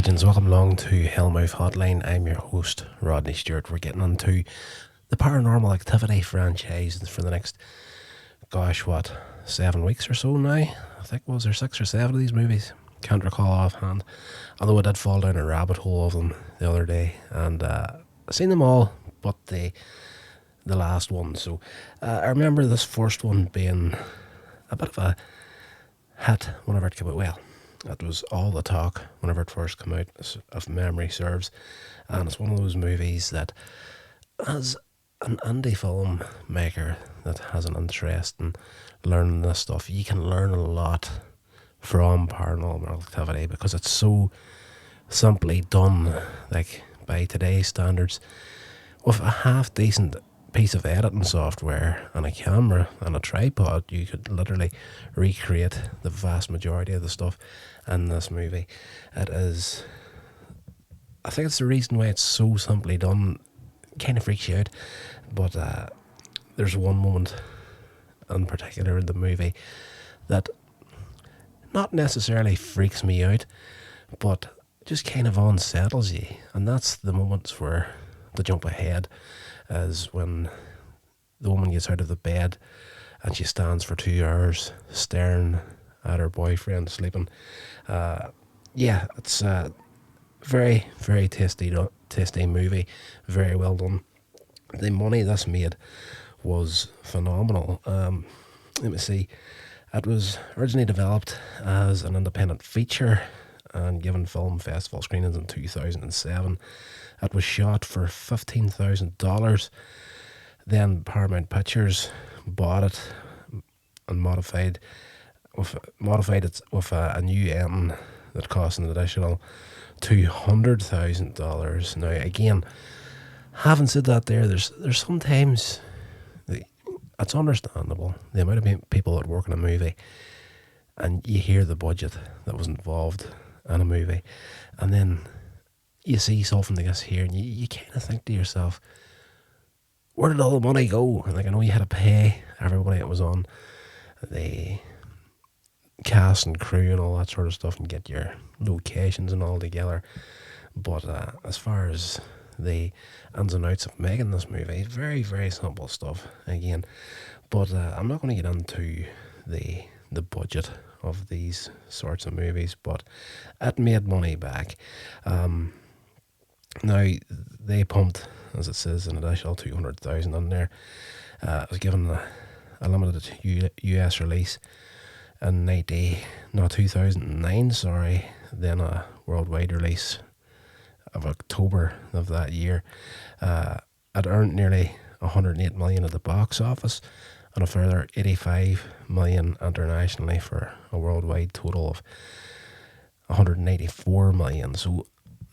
legends, welcome along to Hellmouth Hotline. I'm your host, Rodney Stewart. We're getting into the Paranormal Activity franchise for the next, 7 weeks or so now. I think, was there 6 or 7 of these movies? Can't recall offhand. Although I did fall down a rabbit hole of them the other day, and I've seen them all, but the last one. So I remember this first one being a bit of a hit whenever it came out. Well, it was all the talk whenever it first came out, if memory serves. And it's one of those movies that, as an indie film maker that has an interest in learning this stuff, you can learn a lot from Paranormal Activity because it's so simply done, like by today's standards, with a half decent piece of editing software and a camera and a tripod. You could literally recreate the vast majority of the stuff in this movie. It is, I think it's the reason why it's so simply done. Kind of freaks you out, but there's one moment in particular in the movie that not necessarily freaks me out, but just kind of unsettles you, and that's the moments where the jump ahead is when the woman gets out of the bed and she stands for 2 hours staring at her boyfriend sleeping. It's a very, very tasty movie, very well done. The money this made was phenomenal. Let me see. It was originally developed as an independent feature and given film festival screenings in 2007. It was shot for $15,000. Then Paramount Pictures bought it and modified it with a new ending that cost an additional $200,000. Now, again, having said that, there's sometimes it's understandable the amount of people that work in a movie, and you hear the budget that was involved in a movie, and then you see something like this here, and you kind of think to yourself, where did all the money go? Like, I know you had to pay everybody that was on the cast and crew and all that sort of stuff and get your locations and all together, but as far as the ins and outs of making this movie, very, very simple stuff again. But I'm not going to get into the budget of these sorts of movies, but it made money back. Now, they pumped, as it says, an additional $200,000 in there. It was given a limited US release in 2009, then a worldwide release of October of that year. It earned nearly $108 million at the box office and a further $85 million internationally for a worldwide total of $184 million. So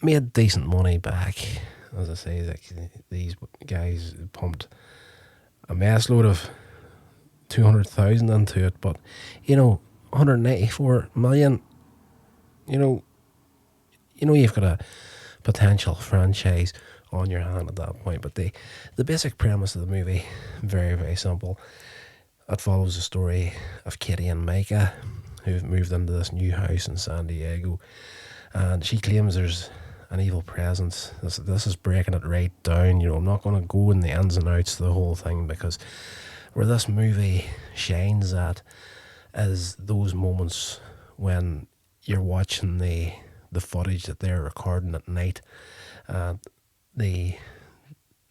made decent money back. As I say, like, these guys pumped a mess load of 200,000 into it, but $184 million, you've got a potential franchise on your hand at that point. But the basic premise of the movie, very, very simple. It follows the story of Katie and Micah, who've moved into this new house in San Diego, and she claims there's an evil presence. This is breaking it right down. I'm not going to go in the ins and outs of the whole thing, because where this movie shines at is those moments when you're watching the footage that they're recording at night, the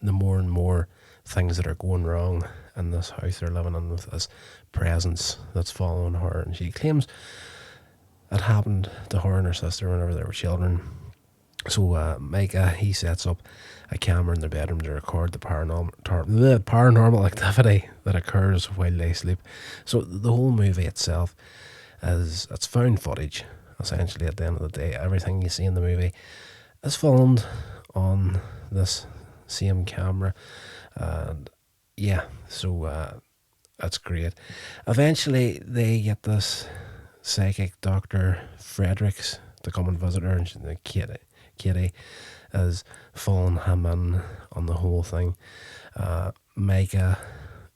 more and more things that are going wrong in this house they're living in, with this presence that's following her. And she claims it happened to her and her sister whenever they were children. So Micah, he sets up a camera in their bedroom to record the paranormal activity that occurs while they sleep. So the whole movie itself it's found footage, essentially. At the end of the day, everything you see in the movie is filmed on this same camera, and that's great. Eventually they get this psychic Dr. Fredericks to come and visit her, and Kitty is following him in on the whole thing. Micah,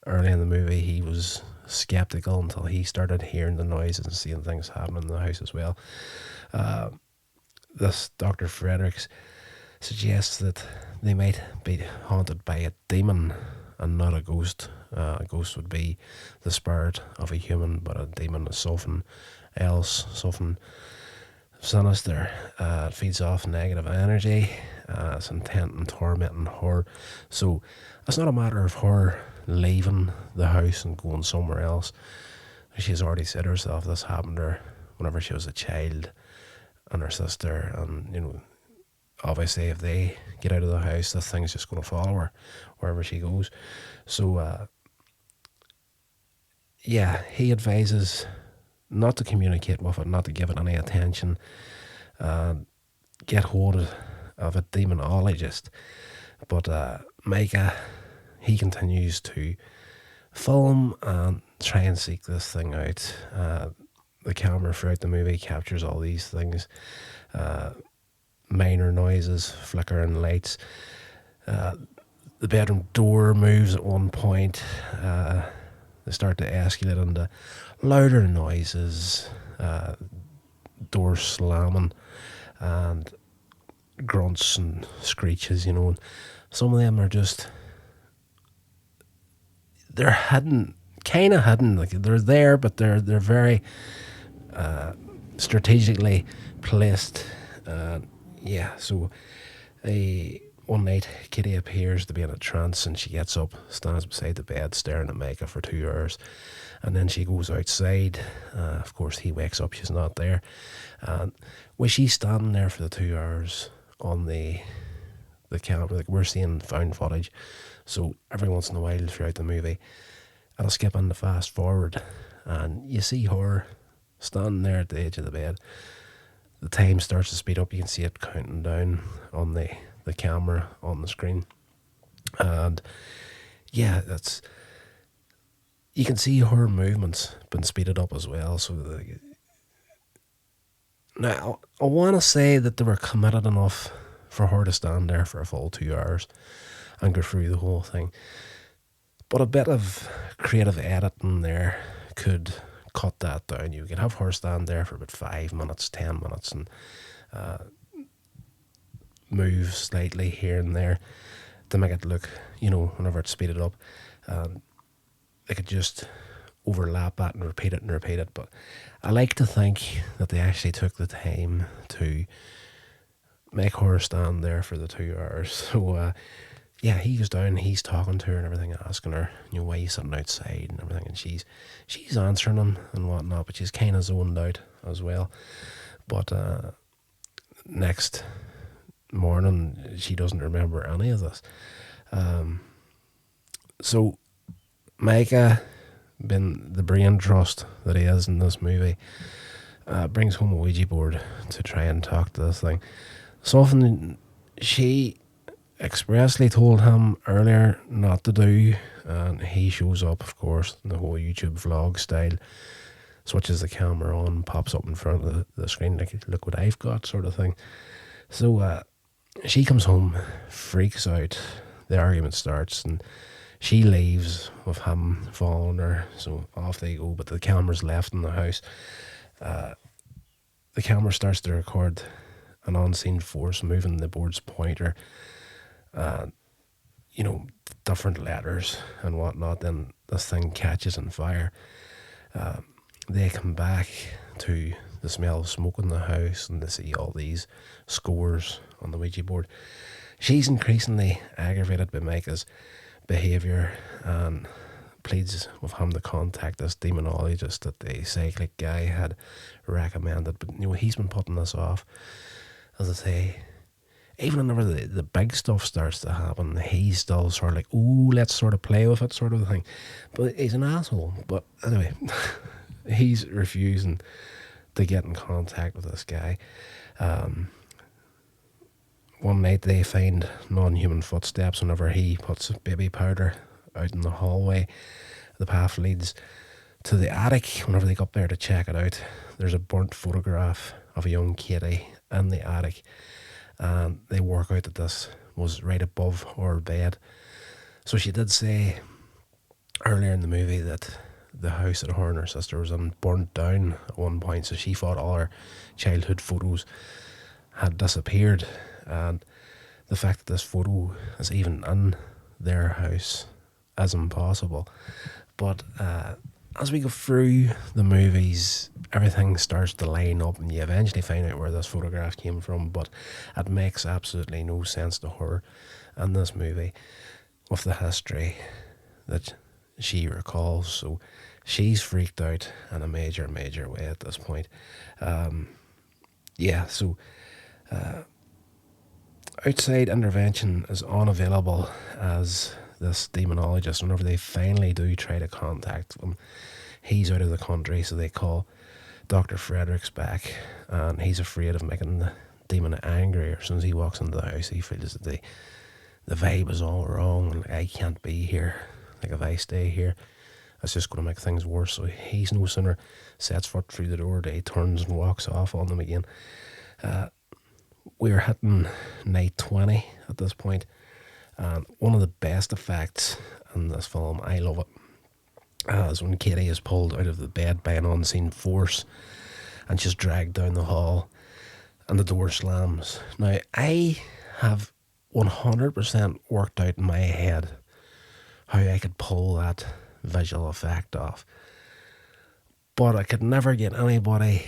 early in the movie, he was skeptical until he started hearing the noises and seeing things happening in the house as well. this Dr. Fredericks suggests that they might be haunted by a demon and not a ghost. A ghost would be the spirit of a human, but a demon is something else, something sinister. It feeds off negative energy. It's intent and tormenting her. So it's not a matter of her leaving the house and going somewhere else. She's already said herself this happened to her whenever she was a child, and her sister, and obviously if they get out of the house, this thing's just going to follow her wherever she goes. So yeah, he advises not to communicate with it, not to give it any attention, get hold of a demonologist. But Micah, he continues to film and try and seek this thing out. The camera throughout the movie captures all these things, minor noises, flickering lights. The bedroom door moves at one point. They start to escalate into louder noises, doors slamming, and grunts and screeches, and some of them are just, they're hidden, kind of hidden, like they're there, but they're very strategically placed. Yeah, so one night Kitty appears to be in a trance, and she gets up, stands beside the bed staring at Micah for 2 hours, and then she goes outside. Of course he wakes up, she's not there, and when she's standing there for the 2 hours on the camera, like we're seeing found footage, so every once in a while throughout the movie it'll skip in the fast forward and you see her standing there at the edge of the bed. The time starts to speed up, you can see it counting down on the camera on the screen, and yeah, that's, you can see her movements been speeded up as well. So now I want to say that they were committed enough for her to stand there for a full 2 hours and go through the whole thing, but a bit of creative editing there could cut that down. You could have her stand there for about 5 minutes, 10 minutes, and move slightly here and there to make it look, whenever it's speeded up, they could just overlap that and repeat it. But I like to think that they actually took the time to make her stand there for the 2 hours. So yeah, he goes down, he's talking to her and everything, asking her, why are you sitting outside and everything, and she's answering him and whatnot, but she's kind of zoned out as well. But next morning she doesn't remember any of this. So Micah, being the brain trust that he is in this movie, brings home a Ouija board to try and talk to this thing. Something she expressly told him earlier not to do, and he shows up, of course, in the whole YouTube vlog style, switches the camera on, pops up in front of the screen like, look what I've got, sort of thing. So she comes home, freaks out, the argument starts, and she leaves with him following her, so off they go, but the camera's left in the house. The camera starts to record an unseen force moving the board's pointer, different letters and whatnot. Then this thing catches on fire. They come back to the smell of smoke in the house, and they see all these scores on the Ouija board. She's increasingly aggravated by Micah's behaviour and pleads with him to contact this demonologist that the cyclic guy had recommended. But he's been putting this off. As I say, even whenever the big stuff starts to happen, he's still sort of like, oh, let's sort of play with it, sort of thing. But he's an asshole. But anyway, he's refusing to get in contact with this guy. One night they find non-human footsteps whenever he puts baby powder out in the hallway. The path leads to the attic. Whenever they go up there to check it out, there's a burnt photograph of a young Kitty in the attic, and they work out that this was right above her bed. So she did say earlier in the movie that the house that her and her sister was in burnt down at one point, so she thought all her childhood photos had disappeared, and the fact that this photo is even in their house is impossible. But as we go through the movies, everything starts to line up, and you eventually find out where this photograph came from. But it makes absolutely no sense to her in this movie with the history that she recalls. So she's freaked out in a major, major way at this point. So outside intervention is unavailable, as this demonologist, whenever they finally do try to contact him, he's out of the country, so they call Dr. Fredericks back, and he's afraid of making the demon angry. As soon as he walks into the house, he feels that the vibe is all wrong, and I can't be here. Like, if I stay here, it's just going to make things worse. So he's no sooner sets foot through the door, he turns and walks off on them again. We're hitting night 20 at this point, and one of the best effects in this film, I love it, is when Katie is pulled out of the bed by an unseen force and she's dragged down the hall and the door slams. Now, I have 100% worked out in my head how I could pull that visual effect off, but I could never get anybody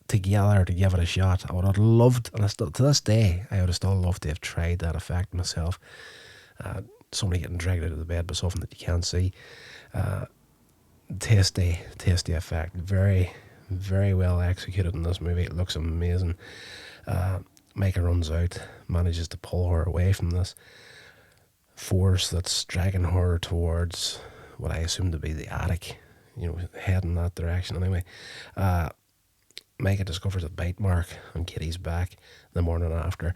together to give it a shot. I would have loved, and to this day, I would have still loved to have tried that effect myself. Somebody getting dragged out of the bed by something that you can't see. Tasty effect. Very, very well executed in this movie. It looks amazing. Micah runs out, manages to pull her away from this force that's dragging her towards what I assume to be the attic, heading that direction anyway. Micah discovers a bite mark on Kitty's back the morning after.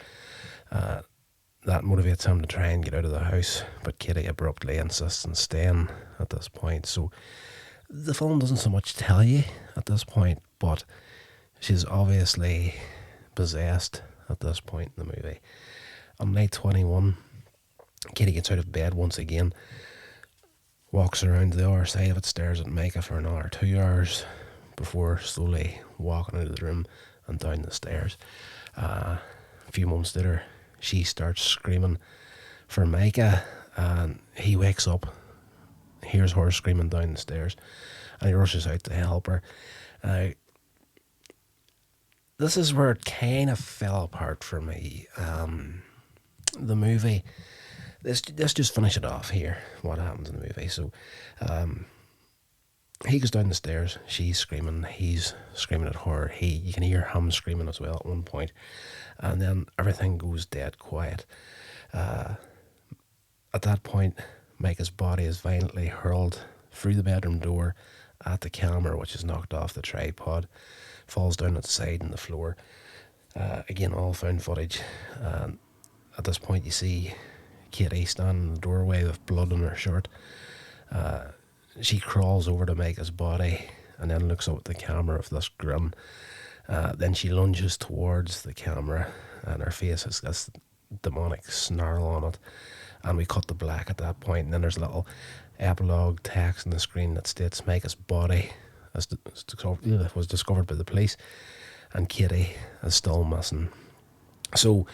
That motivates him to try and get out of the house, but Kitty abruptly insists on staying at this point. So the film doesn't so much tell you at this point, but she's obviously possessed at this point in the movie. On night 21, Kitty gets out of bed once again, walks around the other side of it, stares at Micah for another 2 hours before slowly walking out of the room and down the stairs. A few moments later, she starts screaming for Micah, and he wakes up, hears her screaming down the stairs, and he rushes out to help her. This is where it kind of fell apart for me. The movie, let's just finish it off here, what happens in the movie. So he goes down the stairs, she's screaming, he's screaming at her, you can hear him screaming as well at one point, and then everything goes dead quiet. At that point, Micah's body is violently hurled through the bedroom door at the camera, which is knocked off the tripod, falls down its side on the floor. Again, all found footage. At this point, you see Katie standing in the doorway with blood on her shirt. She crawls over to Micah's body and then looks up at the camera with this grin. Then she lunges towards the camera, and her face has this demonic snarl on it. And we cut to black at that point, and then there's a little epilogue text on the screen that states Micah's body was discovered by the police, and Katie is still missing. So,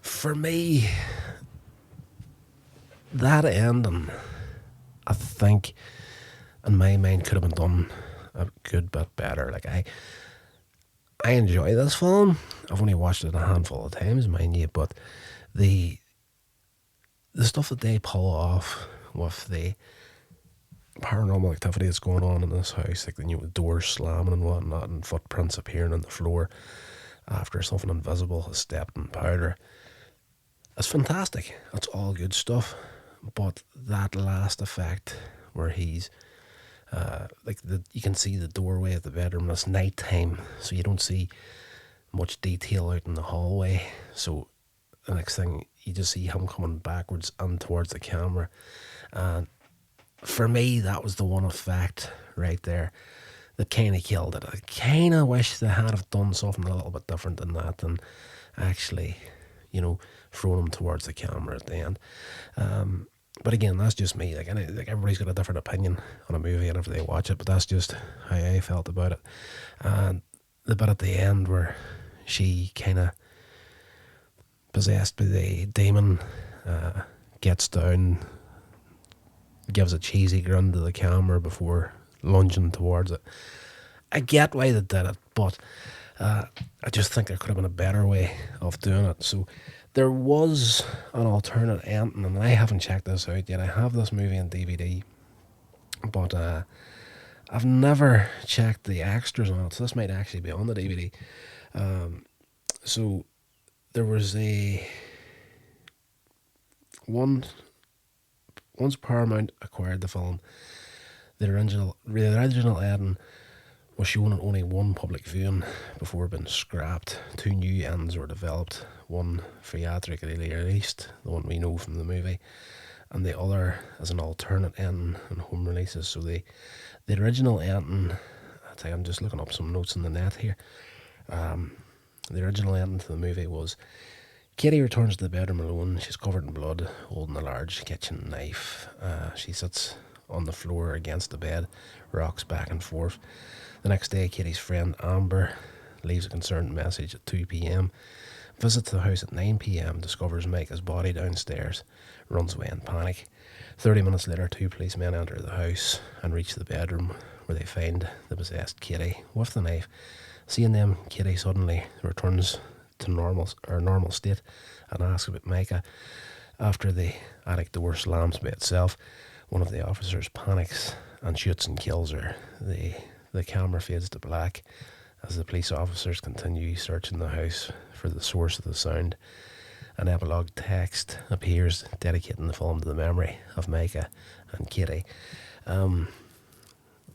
for me, that ending, I think, in my mind, could have been done a good bit better. Like, I enjoy this film. I've only watched it a handful of times, mind you, but the stuff that they pull off with the paranormal activity that's going on in this house, like the doors slamming and whatnot, and footprints appearing on the floor after something invisible has stepped in powder, it's fantastic. It's all good stuff. But that last effect where he's you can see the doorway of the bedroom, it's night time, so you don't see much detail out in the hallway. So the next thing, you just see him coming backwards and towards the camera. And for me, that was the one effect right there that kind of killed it. I kind of wish they had have done something a little bit different than that, and actually, thrown him towards the camera at the end. But again, that's just me. Like everybody's got a different opinion on a movie whenever they watch it, but that's just how I felt about it. And the bit at the end where she kind of possessed by the demon, gets down, gives a cheesy grin to the camera before lunging towards it. I get why they did it, but I just think there could have been a better way of doing it. So there was an alternate ending, and I haven't checked this out yet. I have this movie on DVD, but I've never checked the extras on it, so this might actually be on the DVD. So there was once Paramount acquired the film, the original ending was shown in only one public viewing before being scrapped. 2 new ends were developed, one theatrically released, the one we know from the movie, and the other as an alternate ending in home releases. So the original ending, I'm just looking up some notes on the net here. The original ending to the movie was Katie returns to the bedroom alone. She's covered in blood, holding a large kitchen knife. She sits on the floor against the bed, rocks back and forth. The next day, Katie's friend Amber leaves a concerned message at 2 p.m, visits the house at 9 p.m, discovers Micah's body downstairs, runs away in panic. 30 minutes later, 2 policemen enter the house and reach the bedroom where they find the possessed Katie with the knife. Seeing them, Katie suddenly returns to normal state and asks about Micah. After the attic door slams by itself, one of the officers panics and shoots and kills her. The camera fades to black as the police officers continue searching the house for the source of the sound. An epilogue text appears dedicating the film to the memory of Micah and Katie. The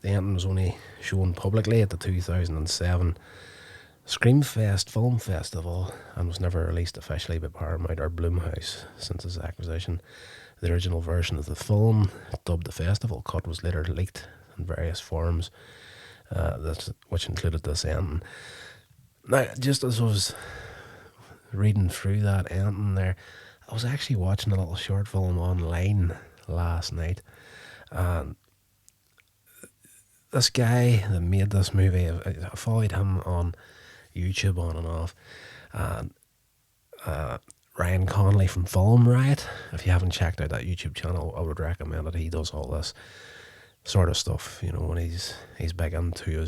ending was only shown publicly at the 2007 Screamfest Film Festival and was never released officially by Paramount or Blumhouse since its acquisition. The original version of the film, dubbed the festival cut, was later leaked in various forums, which included this ending. Now, just as I was reading through that ending there, I was actually watching a little short film online last night, and this guy that made this movie, I followed him on YouTube on and off, and Ryan Connolly from Film Riot. If you haven't checked out that YouTube channel, I would recommend it. He does all this sort of stuff, you know, when he's big into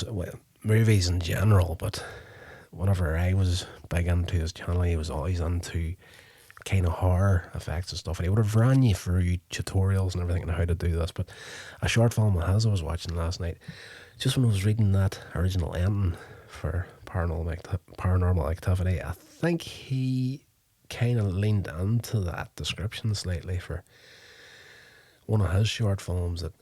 well, movies in general, but whenever I was big into his channel, he was always into kind of horror effects and stuff, and he would have ran you through tutorials and everything on how to do this. But a short film I was watching last night, just when I was reading that original ending for Paranormal Activity, I think he kind of leaned into that description slightly for one of his short films that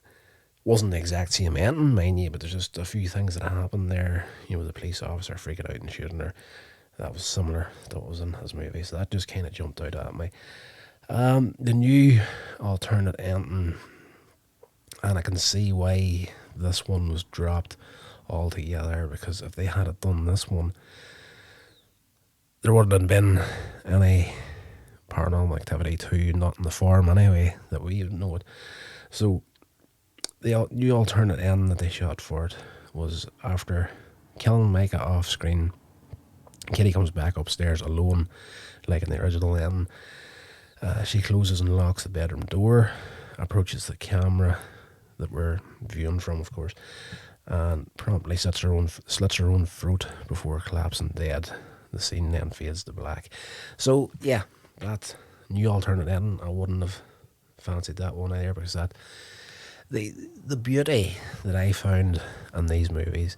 wasn't the exact same ending, mind you, but there's just a few things that happened there, you know, the police officer freaking out and shooting her. That was similar to what was in his movie, so that just kind of jumped out at me. The new alternate ending, and I can see why this one was dropped altogether, because if they had done this one, there wouldn't have been any Paranormal Activity 2, not in the form anyway that we know it. So the new alternate ending that they shot for it was after killing Micah off screen, Kitty comes back upstairs alone, like in the original ending. She closes and locks the bedroom door, approaches the camera that we're viewing from, of course, and promptly slits her own throat before collapsing dead. The scene then fades to black. So yeah, that new alternate ending, I wouldn't have fancied that one either, because that the beauty that I found in these movies,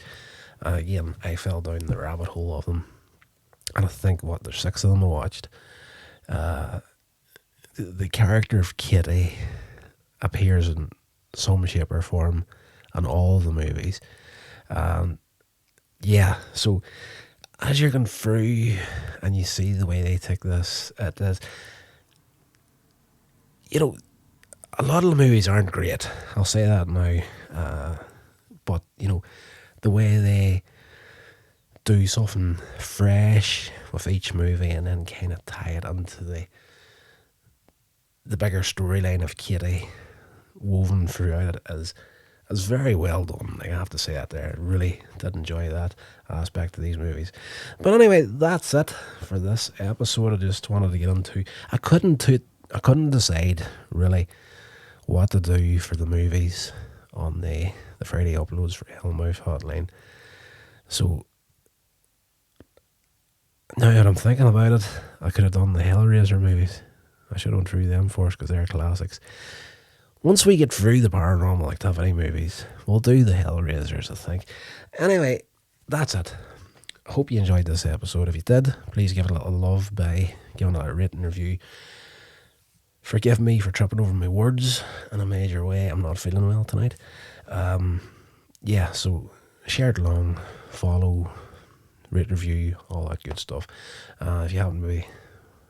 again, I fell down the rabbit hole of them, and I think there's 6 of them I watched. The character of Kitty appears in some shape or form in all the movies. Yeah, so as you're going through and you see the way they take this, it is, you know, a lot of the movies aren't great, I'll say that now, but, you know, the way they do something fresh with each movie and then kind of tie it into the bigger storyline of Kitty woven throughout it is It's very well done. Like, I have to say that there. I really did enjoy that aspect of these movies. But anyway, that's it for this episode. I just wanted to get into. I couldn't decide really what to do for the movies on the Friday uploads for Hellmouth Hotline. So now that I'm thinking about it, I could have done the Hellraiser movies. I should have went through them first because they're classics. Once we get through the Paranormal Activity movies, we'll do the Hellraisers, I think. Anyway, that's it. I hope you enjoyed this episode. If you did, please give it a little love by giving it a rating review. Forgive me for tripping over my words in a major way. I'm not feeling well tonight. So share it along, follow, rate, review, all that good stuff. If you happen to be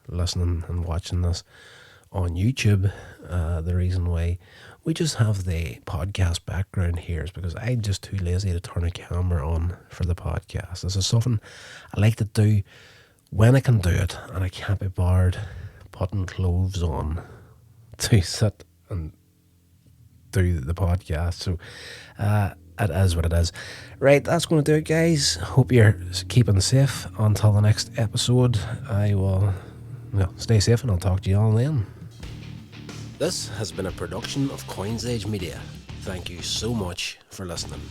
listening and watching this on YouTube, the reason why we just have the podcast background here is because I'm just too lazy to turn a camera on for the podcast. This is something I like to do when I can do it, and I can't be bothered putting clothes on to sit and do the podcast. So it is what it is. Right, that's going to do it, guys. Hope you're keeping safe until the next episode. I will stay safe, and I'll talk to you all then. This has been a production of Coins Age Media. Thank you so much for listening.